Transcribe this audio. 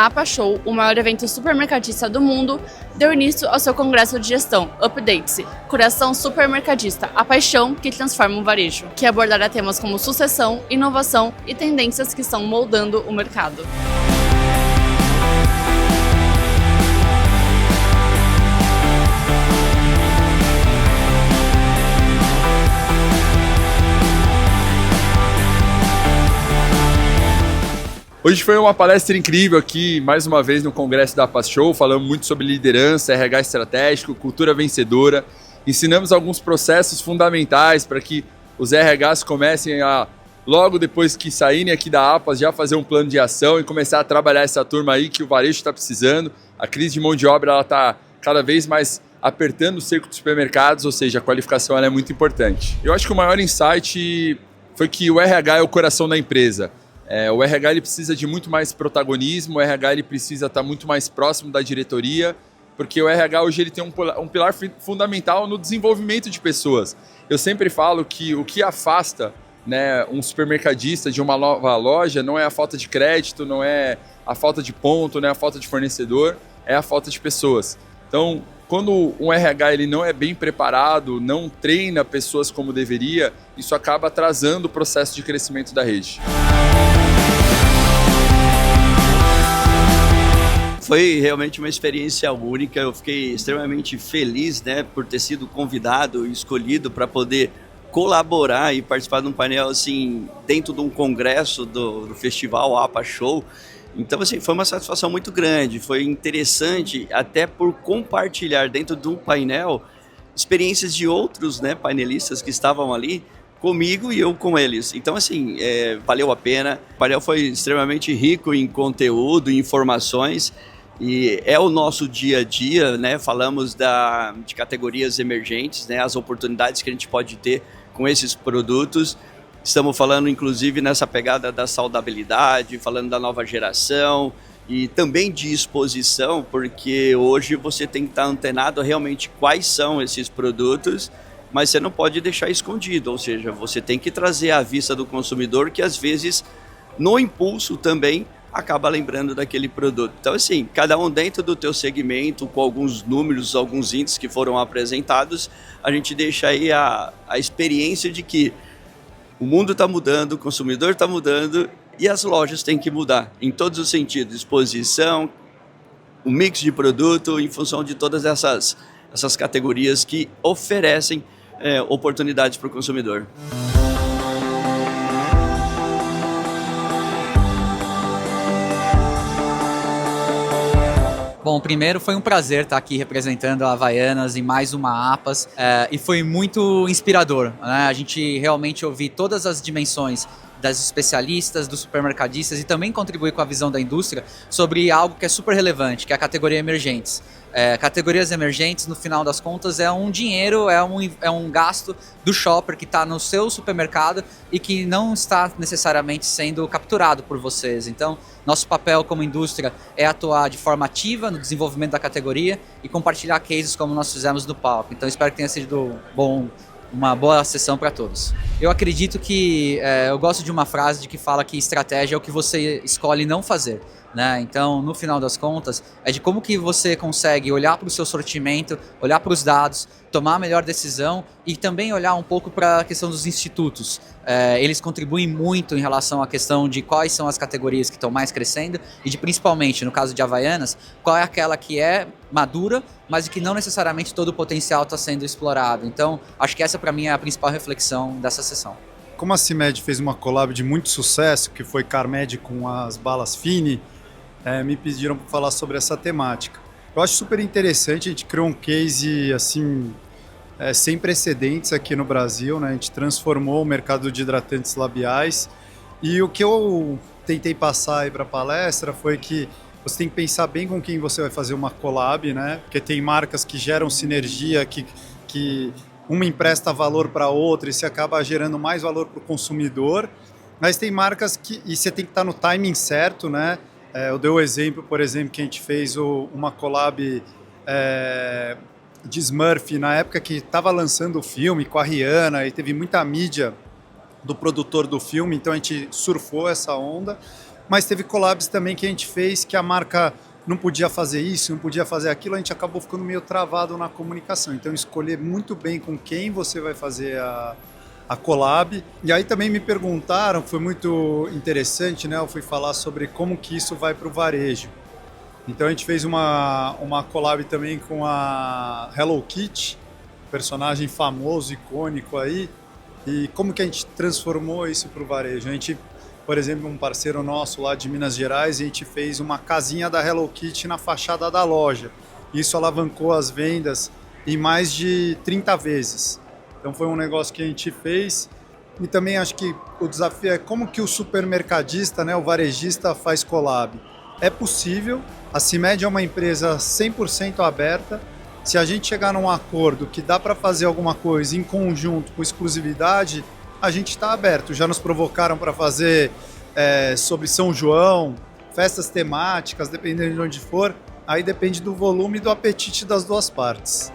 A APA Show, o maior evento supermercadista do mundo, deu início ao seu congresso de gestão, Update-se, Coração Supermercadista, a paixão que transforma o varejo, que abordará temas como sucessão, inovação e tendências que estão moldando o mercado. Hoje foi uma palestra incrível aqui, mais uma vez no Congresso da APA Show, falamos muito sobre liderança, RH estratégico, cultura vencedora. Ensinamos alguns processos fundamentais para que os RHs comecem a, logo depois que saírem aqui da APA, já fazer um plano de ação e começar a trabalhar essa turma aí que o varejo está precisando. A crise de mão de obra está cada vez mais apertando o cerco dos supermercados, ou seja, a qualificação ela é muito importante. Eu acho que o maior insight foi que o RH é o coração da empresa. O RH ele precisa de muito mais protagonismo, o RH ele precisa estar muito mais próximo da diretoria, porque o RH hoje ele tem um pilar fundamental no desenvolvimento de pessoas. Eu sempre falo que o que afasta, né, um supermercadista de uma nova loja não é a falta de crédito, não é a falta de ponto, não é a falta de fornecedor, é a falta de pessoas. Então, quando um RH ele não é bem preparado, não treina pessoas como deveria, isso acaba atrasando o processo de crescimento da rede. Foi realmente uma experiência única, eu fiquei extremamente feliz, né, por ter sido convidado e escolhido para poder colaborar e participar de um painel assim, dentro de um congresso do festival APA Show. Então assim, foi uma satisfação muito grande, foi interessante até por compartilhar dentro de um painel experiências de outros, né, painelistas que estavam ali comigo e eu com eles. Então assim, valeu a pena, o painel foi extremamente rico em conteúdo, em informações. E é o nosso dia a dia, né? Falamos de categorias emergentes, né? As oportunidades que a gente pode ter com esses produtos. Estamos falando, inclusive, nessa pegada da saudabilidade, falando da nova geração e também de exposição, porque hoje você tem que estar antenado realmente quais são esses produtos, mas você não pode deixar escondido, ou seja, você tem que trazer à vista do consumidor que às vezes, no impulso também, acaba lembrando daquele produto. Então assim, cada um dentro do teu segmento, com alguns números, alguns índices que foram apresentados, a gente deixa aí a experiência de que o mundo está mudando, o consumidor está mudando e as lojas têm que mudar em todos os sentidos, exposição, o mix de produto em função de todas essas categorias que oferecem oportunidades para o consumidor. Bom, primeiro foi um prazer estar aqui representando a Havaianas em mais uma APAS e foi muito inspirador, né? A gente realmente ouvir todas as dimensões das especialistas, dos supermercadistas e também contribuir com a visão da indústria sobre algo que é super relevante, que é a categoria emergentes. Categorias emergentes, no final das contas, é um dinheiro, é um gasto do shopper que está no seu supermercado e que não está necessariamente sendo capturado por vocês. Então, nosso papel como indústria é atuar de forma ativa no desenvolvimento da categoria e compartilhar cases como nós fizemos no palco. Então, espero que tenha sido uma boa sessão para todos. Eu acredito que, eu gosto de uma frase que fala que estratégia é o que você escolhe não fazer, né? Então, no final das contas, é de como que você consegue olhar para o seu sortimento, olhar para os dados, tomar a melhor decisão e também olhar um pouco para a questão dos institutos. Eles contribuem muito em relação à questão de quais são as categorias que estão mais crescendo e de, principalmente, no caso de Havaianas, qual é aquela que é madura, mas que não necessariamente todo o potencial está sendo explorado. Então, acho que essa para mim é a principal reflexão dessa sessão. Como a CIMED fez uma collab de muito sucesso, que foi Carmed com as balas Fini, me pediram para falar sobre essa temática. Eu acho super interessante, a gente criou um case assim, sem precedentes aqui no Brasil, né? A gente transformou o mercado de hidratantes labiais e o que eu tentei passar aí para a palestra foi que você tem que pensar bem com quem você vai fazer uma collab, né? Porque tem marcas que geram sinergia, que uma empresta valor para outra e se acaba gerando mais valor para o consumidor, mas tem marcas e você tem que estar no timing certo, né? Eu dei o exemplo, por exemplo, que a gente fez uma collab de Smurf na época que estava lançando o filme com a Rihanna e teve muita mídia do produtor do filme, então a gente surfou essa onda. mas teve collabs também que a gente fez que a marca não podia fazer isso, não podia fazer aquilo, a gente acabou ficando meio travado na comunicação. Então, escolher muito bem com quem você vai fazer a collab. E aí também me perguntaram, foi muito interessante, né? Eu fui falar sobre como que isso vai para o varejo. Então a gente fez uma collab também com a Hello Kitty, personagem famoso, icônico aí, e como que a gente transformou isso para o varejo. A gente, por exemplo, um parceiro nosso lá de Minas Gerais, a gente fez uma casinha da Hello Kitty na fachada da loja. Isso alavancou as vendas em mais de 30 vezes. Então foi um negócio que a gente fez. E também acho que o desafio é como que o supermercadista, né, o varejista faz collab. É possível, a CIMED é uma empresa 100% aberta. Se a gente chegar num acordo que dá para fazer alguma coisa em conjunto com exclusividade, a gente está aberto. Já nos provocaram para fazer sobre São João, festas temáticas, dependendo de onde for. Aí depende do volume e do apetite das duas partes.